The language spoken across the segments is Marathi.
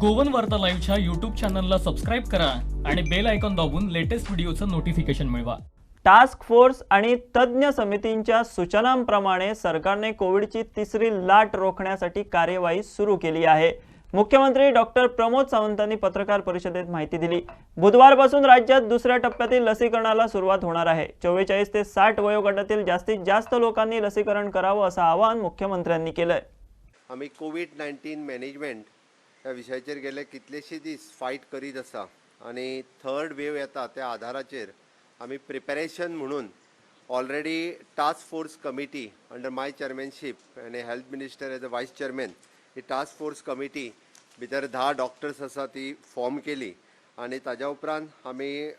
गोवन वार्ता लाईव्हच्या यूट्यूब चॅनलला सबस्क्राईब करा आणि बेल आयकॉन दाबून लेटेस्ट व्हिडिओचं नोटिफिकेशन मिळवा। टास्क फोर्स आणि तज्ञ समितींच्या सूचनांप्रमाणे सरकारने कोविडची तिसरी लाट रोखण्यासाठी कार्यवाही सुरू केली आहे। मुख्यमंत्री डॉक्टर प्रमोद सावंतांनी पत्रकार परिषदेत माहिती दिली। बुधवारपासून राज्यात दुसऱ्या टप्प्यातील लसीकरणाला सुरुवात होणार आहे। 44 ते 60 वयोगटातील जास्तीत जास्त लोकांनी लसीकरण करावं असं आवाहन मुख्यमंत्र्यांनी केलंय। आम्ही कोविड-19 मॅनेजमेंट ह्या विशयाचेर गेले कितलेशे दीस फायट करीत आसा आणि थर्ड वेव येता त्या आधाराचेर आम्ही प्रिपरेशन म्हणून already task force committee under my chairmanship आणि health minister as a vice chairman ही टास्क फोर्स कमिटी भितर 10 डॉक्टर्स आसा ती फॉर्म केली आणि ताज्या उपरांत आम्ही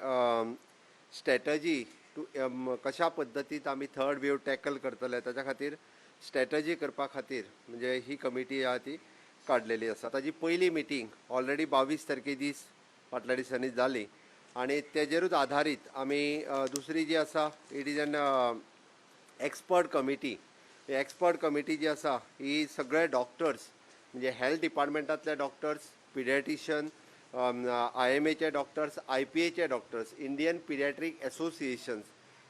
स्ट्रॅटजी टू कशा पद्दतीत आम्ही थर्ड वेव टॅकल करतले ताच्या खातीर स्ट्रॅटजी करपा खातीर म्हणजे ही कमिटी आहा ती काडलेली आसा। ताजी पयली मिटींग ऑलरेडी 22 तारखे दीस फाटल्या दिसांनी जाली आणि तेजेरूच आधारीत आमी दुसरी जी आसा it is an expert committee. ही एक्सपर्ट कमिटी जी आसा ही सगळे डॉक्टर्स म्हणजे हेल्थ डिपार्टमेंटांतले डॉक्टर्स, पिडियाट्रिशियन, IMAचे डॉक्टर्स, IPAचे डॉक्टर्स, इंडियन पिडियाट्रीक एसोसिएशन्स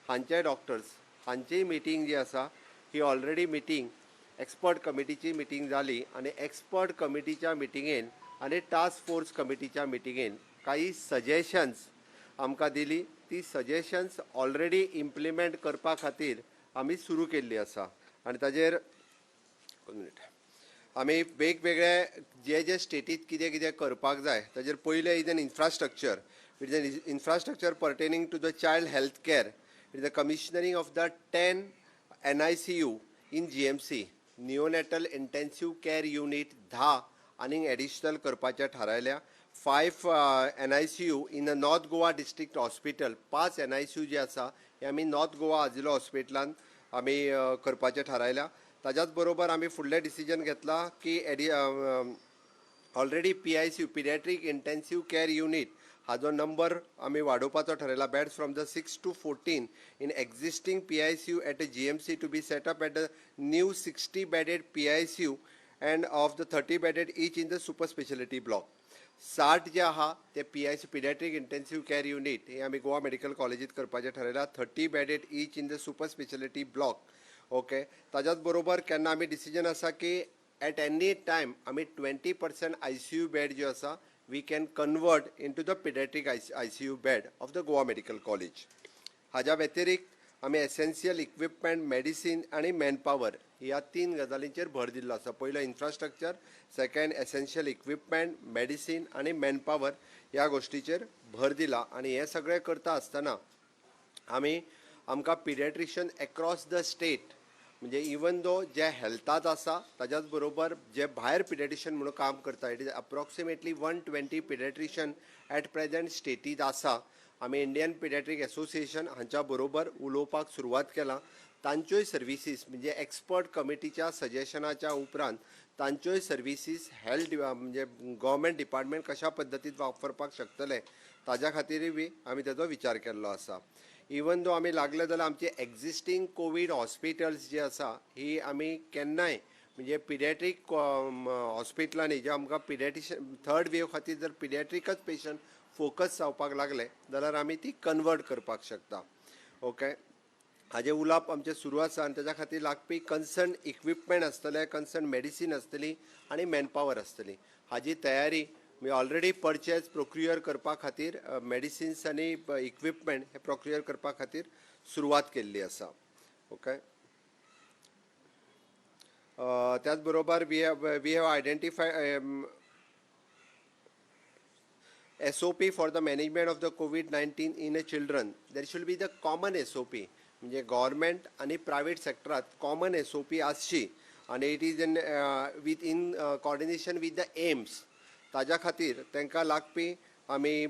हांचे डॉक्टर्स हांची मिटींग जी आसा ही ऑलरेडी मिटींग एक्सपर्ट कमिटीची मिटींग जाली आणि एक्सपर्ट कमिटीच्या मिटींगेन आणि टास्क फोर्स कमिटीच्या मिटींगेन काही सजेशन्स आमकां दिली। ती सजेशन्स ऑलरेडी इम्प्लिमेंट करपा खातीर आमी सुरू केल्ली आसा आणि ताजेर आमी वेगवेगळे जे स्टेटीत कितें कितें करपाक जाय ताजेर पयलें is an infrastructure infrastructure pertaining to the child health care it is the commissioning of the 10 NICU in GMC neonatal intensive care unit 10 आनी एडिशनल करपाचें थारायल्या। 5 NICU in the north Goa district hospital 5 NICU जे आसा हे आमी नॉर्थ गोवा आजिलो हॉस्पिटलान आमी करपाचें थारायल्या। ताच्याच बरोबर आमी फुडलें डिसिजन घेतला की already PICU pediatric intensive care unit हाजो नंबर आमी वाडोवपाचो ठरयला। Beds from the 6 to 14 in existing PICU at GMC to be set up at the new 60 bedded PICU and of the 30 bedded each in the super specialty block। 60 जे आहा ते PICU pediatric intensive care unit हे आमी गोवा मेडिकल कॉलेजीत करपाचें ठरयला। 30 bedded each in the super specialty block। Okay, ताच्याच बरोबर केन्ना आमी डिसिजन आसा की एट एनी टायम आमी 20% ICU बेड जो आसा we can convert into the pediatric ICU bed of the Goa Medical College। हाज्या व्यतिरिक्त आमी एसेन्शियल इक्विपमेंट, मेडिसिन आणि मॅनपावर ह्या 3 गजालींचेर भर दिल्लो आसा। पयलो infrastructure, second essential equipment, medicine आणि मॅनपावर ह्या गोष्टीचेर भर दिला आणि हे सगळें करता आसतना आमकां पिडियाट्रिशियन अक्रॉस द स्टेट म्हणजे इवन दो जे हेल्थात आसा ताच्याच बरोबर जे भायर पिडियाट्रिशियन म्हणून काम करता it is approximately 120 pediatrician at present स्टेटीत आसा। आमी इंडियन पिडियाट्रीक एसोसिएशन हांच्या बरोबर उलोवपाक सुरवात केला। तांच्योय सर्विसीस म्हणजे एक्सपर्ट कमिटीच्या सजेशनाच्या उपरांत तांच्योय सर्विसीस हेल्थ म्हणजे गव्हर्मेंट डिपार्टमेंट कशा पद्दतीत वापरपाक शकतले ताज्या खातीरूय बी आमी ताचो विचार केल्लो आसा। इवन दो आमी लागले जाल्यार आमचे एक्झिस्टिंग कोविड हॉस्पिटल्स जे आसा ही आमी केन्नाय म्हणजे पिडियाट्रीक हॉस्पिटलांनी जे आमकां पिडियाट्रिशियन थर्ड वेव खातीर जर पिडियाट्रिकच पेशंट फोकस जावपाक लागले जाल्यार आमी ती कन्वर्ट करपाक शकता। ओके, हाजे उलाप आमचे सुरू आसा आनी ताच्या खातीर लागपी कन्सर्न इक्विपमेंट आसतले, कन्सर्न मेडिसीन आसतली आणि मॅनपावर आसतली। हाजी तयारी मी ऑलरेडी परचेज प्रोक्युअर करपा खातीर मेडिसिन्स आनी इक्विपमेंट हे प्रोक्युअर करपा खातीर सुरवात केल्ली आसा। ओके, त्याच बरोबर we have identify SOP for the management of the COVID-19 in a children. There should be the common SOP म्हणजे गव्हर्मेंट आणि प्रायवेट सेक्टरात कॉमन SOP आसची आणि it is in coordination with the AIIMS. ताज्या खातीर तांकां लागपी आमी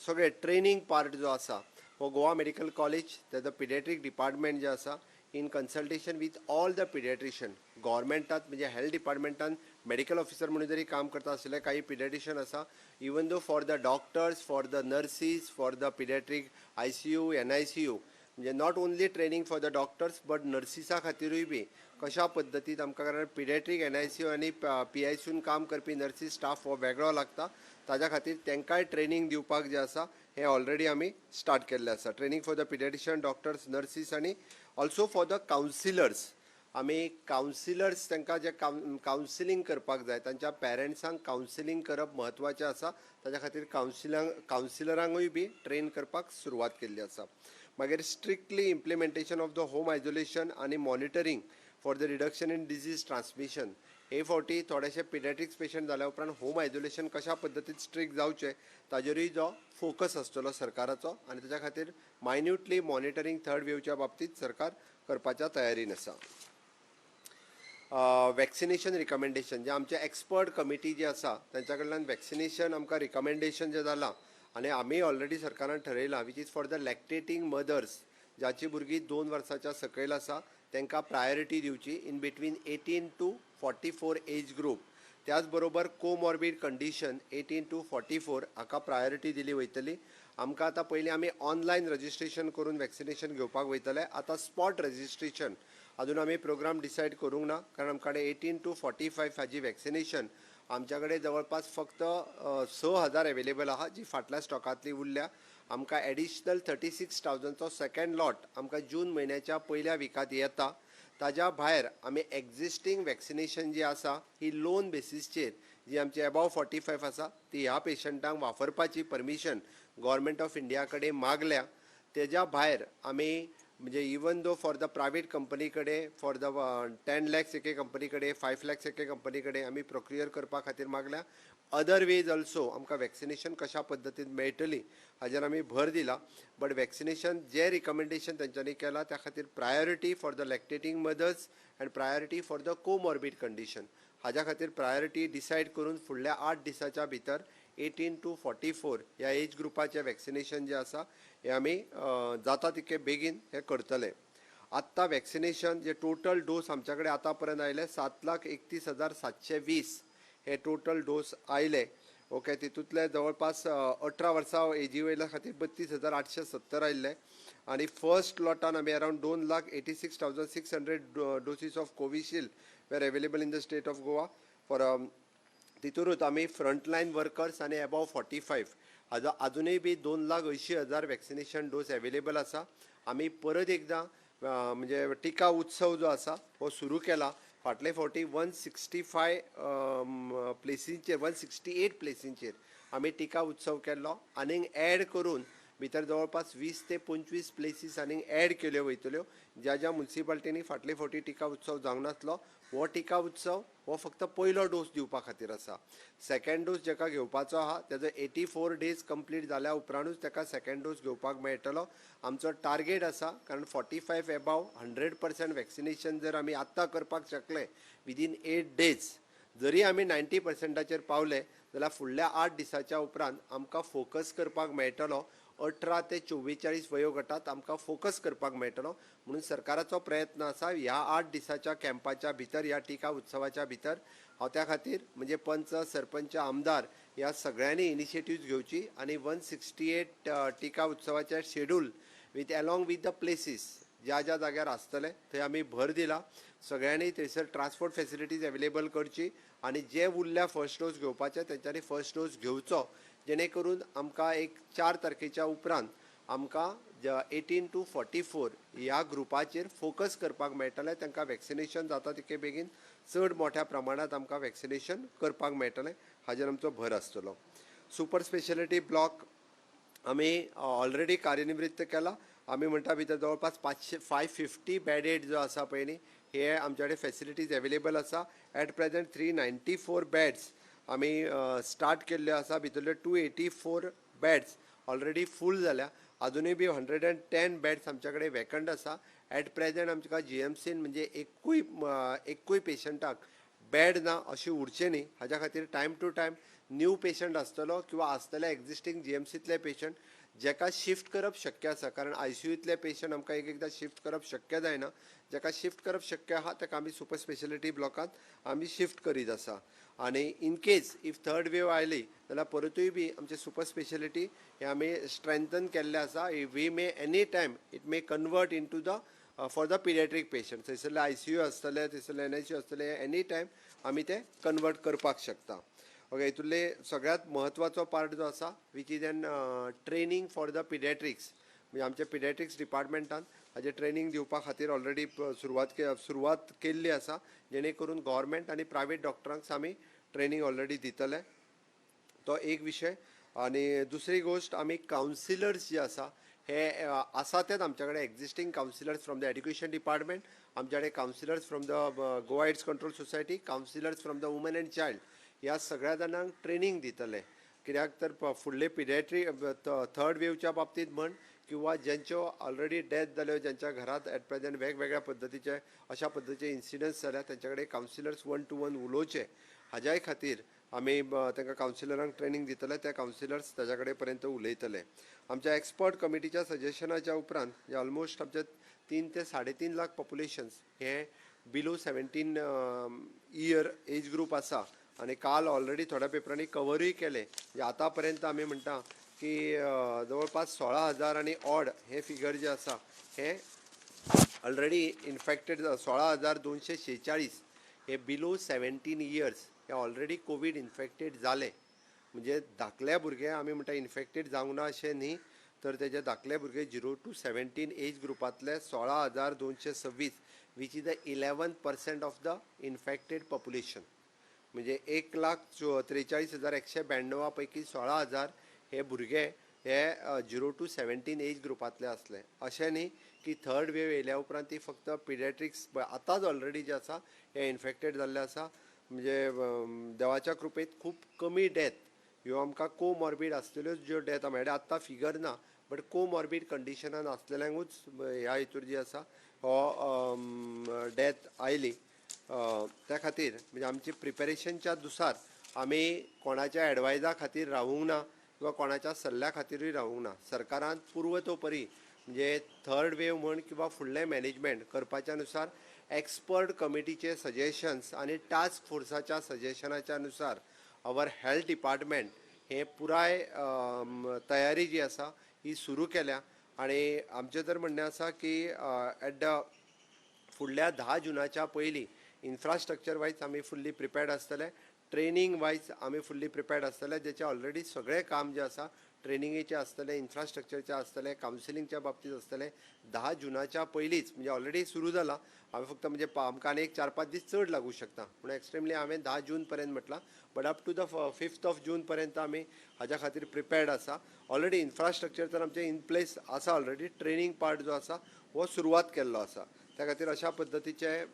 सगळे ट्रेनिंग पार्ट जो आसा हो गोवा मेडिकल कॉलेज तेजो पिडियाट्रीक डिपार्टमेंट जे आसा in consultation with all the pediatrician गव्हर्मेंटात म्हणजे हेल्थ डिपार्टमेंटान मेडिकल ऑफिसर म्हणून जरी काम करता आसले काही पिडियाट्रिशियन आसा even though for the doctors, for the nurses, for the pediatric ICU, NICU म्हणजे not only training for the doctors but नर्सिसां खातीरूय बी कशा पद्दतीन आमकां, कारण पिडियाट्रीक NICU आनी PICUन काम करपी नर्सीस स्टाफ हो वेगळो लागता, ताज्या खातीर तांकांय ट्रेनिंग दिवपाक जे आसा हें ऑलरेडी आमी स्टार्ट केल्लें आसा. Training for the pediatrician, doctors, nurses आनी ऑल्सो फॉर द कावन्सिलर्स. आमी कावन्सिलर्स तांकां जे कावन्सिलींग करपाक जाय, तांच्या पेरंट्सांक कावन्सिलींग करप म्हत्वाचें आसा. ताज्या खातीर कावन्सिलरांकूय बी ट्रेन करपाक सुरवात केल्ली आसा. मागीर strictly implementation of the home isolation आनी monitoring for the reduction in disease transmission. हे फावटी थोडेशे पिडियाट्रिक्स पेशंट जाल्या उपरांत होम आयसोलेशन कशा पद्दतीन स्ट्रिक्ट जावचें ताजेरूय जो फोकस आसतलो सरकाराचो, आनी ताच्या खातीर मायन्युटली मॉनिटरींग थर्ड वेवच्या बाबतींत सरकार करपाच्या तयारीन आसा. वॅक्सिनेशन रिकमेंडेशन जे आमचे एक्सपर्ट कमिटी जी आसा तांच्या कडल्यान वॅक्सिनेशन आमकां रिकमेंडेशन जें जालां, आनी आमी ऑलरेडी सरकारान ठरयलां, which is for the lactating mothers, जाची भुरगीं 2 वर्साच्या सकयल आसा तांकां प्रायोरिटी दिवची in between 18 to 44 age group. त्याच बरोबर कोमॉर्बीड कंडिशन 18 to 44 हाका प्रायोरिटी दिली वयतली. आमकां आतां पयलीं आमी ऑनलायन रजिस्ट्रेशन करून वॅक्सिनेशन घेवपाक वयतले, आतां स्पॉट रजिस्ट्रेशन अजून आमी प्रोग्राम डिसायड करूंक ना, कारण आमचे कडेन 18 to 45 हाजी वॅक्सिनेशन आमच्या कडेन जवळपास फक्त 6,000 अवेलेबल आहा, जी फाटल्या स्टॉकांतली उरल्या. आमकां एडिशनल 36,000चो सेकंड लॉट आमकां जून म्हयन्याच्या पयल्या विकांत येता. ताज्या भायर आमी एक्झिस्टींग वॅक्सिनेशन जी आसा ही लोन बेसिसचेर, जी आमची अबाव 45 आसा ती ह्या पेशंटांक वापरपाची परमिशन गव्हर्मेंट ऑफ इंडिया कडेन मागल्या. तेज्या भायर आमी म्हणजे even though for the private company कडेन फॉर द 10 lakhs एके कंपनी कडेन 5 lakhs एके कंपनी कडेन आमी प्रोक्युअर करपा खातीर मागल्या. अदर वेज ऑल्सो आमकां वॅक्सिनेशन कशा पद्दतीन मेळटली हाजेर आमी भर दिला. बट वॅक्सिनेशन जे रिकमेंडेशन तेंच्यांनी केला त्या खातीर priority for the lactating mothers and priority for the comorbid condition हाज्या खातीर प्रायोरिटी डिसायड करून फुडल्या 8 दिसाच्या भितर 18 to 44 ह्या एज ग्रुपाचें वॅक्सिनेशन जें आसा हें आमी जाता तितके बेगीन हें करतले. आत्तां वॅक्सिनेशन जे टोटल डोस आमच्या कडेन आतां पर्यंत आयले 7,31,720 हे टोटल डोस आयले. ओके, तितूंतले जवळपास 18 वर्सां एजी वयल्या खातीर 32,870 आयिल्ले, आनी फर्स्ट लॉटान आमी around 2,86,600 doses of Covishield were available in the state of Goa. For तितूरूच आमी फ्रंटलायन वर्कर्स आनी अबाव 45 हाजो अजुनूय बी 2,80,000 वॅक्सिनेशन डोस अवेलेबल आसा. आमी परत एकदां म्हणजे टिका उत्सव जो आसा हो सुरू केला. फाटले फावटी 165 प्लेसींचेर 168 प्लेसींचेर आमी टिका उत्सव केल्लो, आनीक एड करून भितर जवळपास 20 ते 25 प्लेसीस आनीक एड केल्यो वयतल्यो. ज्या ज्या मुन्सिपालिटींनी फाटले फावटी टिका उत्सव जावंक नासलो, हो टिका उत्सव हो फक्त पयलो डोस दिवपा खातीर आसा. सेकंड डोस जेका घेवपाचो आहा तेजो 84 days कंप्लीट जाल्या उपरांतूच ताका सेकंड डोस घेवपाक मेळटलो. आमचो टार्गेट आसा, कारण 45 एबाव 100% वॅक्सिनेशन जर आमी आत्तां करपाक शकले विदीन 8 days, जरी आमी 90%चेर पावले जाल्यार फुडल्या 8 दिसाच्या उपरांत आमकां फोकस करपाक मेळटलो. 18 ते 44 वयोगटात आमकां फोकस करपाक मेळटलो. म्हणून सरकाराचो प्रयत्न आसा ह्या 8 दिसाच्या कॅम्पाच्या भितर, ह्या टिका उत्सवाच्या भितर हांव त्या खातीर म्हणजे पंच, सरपंच, आमदार ह्या सगळ्यांनी इनिशिएटिव्ह घेवची आनी 168 टिका उत्सवाचे schedule with along with the places ज्या ज्या जाग्यार आसतले थंय आमी भर दिला. सगळ्यांनी थंयसर ट्रान्सपोर्ट फेसिलिटीज अवेलेबल करची आनी जे उरल्या फर्स्ट डोस घेवपाचे तेंच्यांनी फर्स्ट डोस घेवचो, जेणे करून आमकां एक 4 तारखेच्या उपरांत आमकां 18 to 44 ह्या ग्रुपाचेर फोकस करपाक मेळटलें. तांकां वॅक्सिनेशन जाता तितके बेगीन चड मोठ्या प्रमाणांत आमकां वॅक्सिनेशन करपाक मेळटलें हाजेर आमचो भर आसतलो. सुपर स्पेशलिटी ब्लॉक आमी ऑलरेडी कार्यान्वित केला. आमी म्हणटा भितर जवळपास 550 बेडेड जो आसा पळय न्ही, हे आमचे कडेन फेसिलिटीज अवेलेबल आसा. एट प्रेझेंट 394 बेड्स आमी स्टार्ट केल्ल्यो आसा. भितरल्यो 284 बेड्स ऑलरेडी फूल जाल्या. अजुनूय बी 110 बेड्स आमच्या कडेन वेकंट आसा. एट प्रेझेंट आमच्या GMCन म्हणजे एकूय पेशंटाक बेड ना अशें उरचें न्ही, हाज्या खातीर time to time new patient आसतलो किंवा आसतले एक्झिस्टींग GMCतले पेशंट जेका शिफ्ट करप शक्य आसा, कारण ICUतले पेशंट आमकां एकदां शिफ्ट करप शक्य जायना. जेका शिफ्ट करप शक्य आहा ताका आमी सुपर स्पेशलिटी ब्लॉकांत आमी शिफ्ट करीत आसा. आणि in case if third wave oily जाल्यार परतूय बी आमचे सुपर स्पेशलिटी हे आमी स्ट्रेंथन केल्ले आसा. We may any time it may convert into the for the pediatric patient. थंयसरले ICU आसतले, थंयसरले NICU आसतले, एनी टायम आमी ते कन्वर्ट करपाक शकता. ओके, हितूंतले सगळ्यात म्हत्वाचो पार्ट जो आसा which is an training for the pediatrics. म्हणजे आमच्या पिडियाट्रिक्स डिपार्टमेंटान हाजे ट्रेनिंग दिवपा खातीर ऑलरेडी सुरवात केल्ली आसा, जेणे करून गव्हर्मेंट आनी प्रायवेट डॉक्टरांक आमी ट्रेनिंग ऑलरेडी दितले. तो एक विशय. आणि दुसरी गोष्ट आमी कावन्सिलर्स जे आसा हे आसा तेच आमच्या कडेन existing counsellors from the education department, आमच्या कडेन counsellors from the Goa AIDS control society, counsellors from the woman and child, ह्या सगळ्या जाणांक ट्रेनिंग दितले. कित्याक तर फुडले पिडियाट्री थर्ड वेवच्या बाबतींत म्हण किंवा ज्यांच्यो ऑलरेडी डेथ जाल्यो, ज्यांच्या घरात एट प्रेझेंट वेगवेगळ्या पद्दतीचे अशा पद्दतीचे इन्सिडंट्स जाल्या, त्यांच्या कडेन कावन्सिलर्स 1-to-1 उलोवचे हाज्याय खातीर आमी तांकां कावन्सिलरांक ट्रेनिंग दितले. ते कावन्सिलर्स ताच्या कडेन पर्यंत उलयतले. आमच्या एक्सपर्ट कमिटीच्या सजेशनाच्या उपरांत जे ऑलमोस्ट आमचे 3 ते 3.5 लाख पॉप्युलेशन्स हे बिलो 17 इयर एज ग्रुप आसा. आणि काल ऑलरेडी थोड्या पेपरांनी कवरूय केले. म्हणजे आता पर्यंत आमी म्हणटा की जवळपास 16,000 आणि ऑड हे फिगर जे आसा हे ऑलरेडी इन्फेक्टेड 16,246 हे बिलो 17 इयर्स हे ऑलरेडी कोविड इन्फेक्टेड जाले. म्हणजे धाकले भुरगे आमी म्हणटा इन्फेक्टेड जावंक ना अशें न्ही, तर तेजे धाकले भुरगे 0 to 17 एज ग्रुपांतले 16,226 which is the 11% of the infected population. म्हणजे 1,43,192 पैकी 16,000 हे भुरगे हे 0 to 17 एज ग्रुपांतले असले. अशें न्ही की थर्ड वेव येयल्या उपरांत ती फक्त पिडियाट्रिक्स आतांच ऑलरेडी जे आसा हे इन्फेक्टेड जाल्ले आसा. म्हणजे देवाच्या कृपेत खूब कमी डेथ ह्यो आमकां कोमॉर्बीड आसलेल्योच ज्यो डेथ आमचे कडेन आत्तां फिगर ना, बट कोमॉर्बीड कंडिशनान आसलेल्यांकूच ह्या हितूर जी आसा हो डेथ आयली. त्या खातीर म्हणजे आमची प्रिपेरेशनच्या दुसार आमी कोणाच्या एडवायजा खातीर रावूंक ना किंवा कोणाच्या सल्ल्या खातीरूय रावूंक ना. सरकारान पूर्वतोपरी म्हणजे थर्ड वेव म्हण किंवा फुडलें मॅनेजमेंट करपाच्या नुसार एक्सपर्ट कमिटीचे सजेशन्स आणि टास्क फोर्साच्या सजेशनाच्या नुसार आवर हेल्थ डिपार्टमेंट हे पुराय तयारी जी आसा ही सुरू केल्या. आणि आमचें तर म्हणणें आसा की एट द फुडल्या 10 जुनाच्या पयलीं इन्फ्रास्ट्रक्चर वायज आमी फुल्ली प्रिपेर्ड आसतले, ट्रेनिंग वायज आमी फुल्ली प्रिपेर्ड आसतले. जेचे ऑलरेडी सगळें काम जे आसा ट्रेनिंगेचे आसतले, इन्फ्रास्ट्रक्चरचे आसतले, कावन्सिलिंगच्या बाबतींत आसतले. 10 जुनाच्या पयलींच म्हणजे ऑलरेडी सुरू जाला. हांवें फक्त म्हणजे आमकां आनी एक 4-5 दीस चड लागू शकता पूण एक्स्ट्रीमली हांवें 10 जून पर्यंत म्हटलां, but up to the 5th June पर्यंत आमी हाज्या खातीर प्रिपेर्ड आसा. ऑलरेडी इन्फ्रास्ट्रक्चर तर आमचें इन प्लेस आसा. ऑलरेडी ट्रेनिंग पार्ट जो आसा हो सुरवात केल्लो आसा. त्या खातीर अशा पद्दतीचे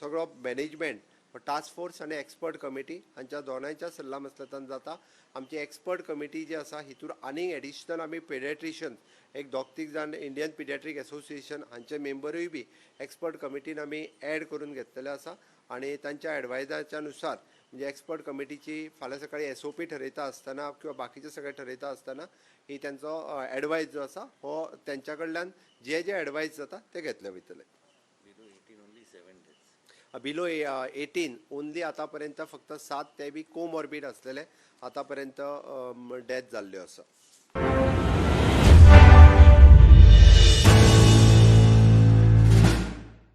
सगळो मॅनेजमेंट टास्क फोर्स आणि एक्सपर्ट कमिटी हांच्या दोनांच्या सल्ला मसलतान जाता. आमची एक्सपर्ट कमिटी जी आसा हितूर आनीक एडिशनल आमी पेडियाट्रिशियन एक 2-3 जाण इंडियन पिडियाट्रीक एसोसिएशन हांचे मेंबरूय बी एक्सपर्ट कमिटीन आमी ॲड करून घेतलेले आसा. आणि तांच्या एडवायजाच्या नुसार म्हणजे एक्सपर्ट कमिटीची फाल्यां सकाळी SOP ठरयता आसतना किंवा बाकीचे सगळे ठरयता आसतना ही त्यांचो एडवायज जो आसा हो त्यांच्या कडल्यान जे एडवायज जाता ते घेतले वयतले. बिलो 18 ओन्ली आतापर्यंत फक्त 7 ते बी कोमॉर्बीड असलेले आतापर्यंत डेथ जाल्ल्यो आसा.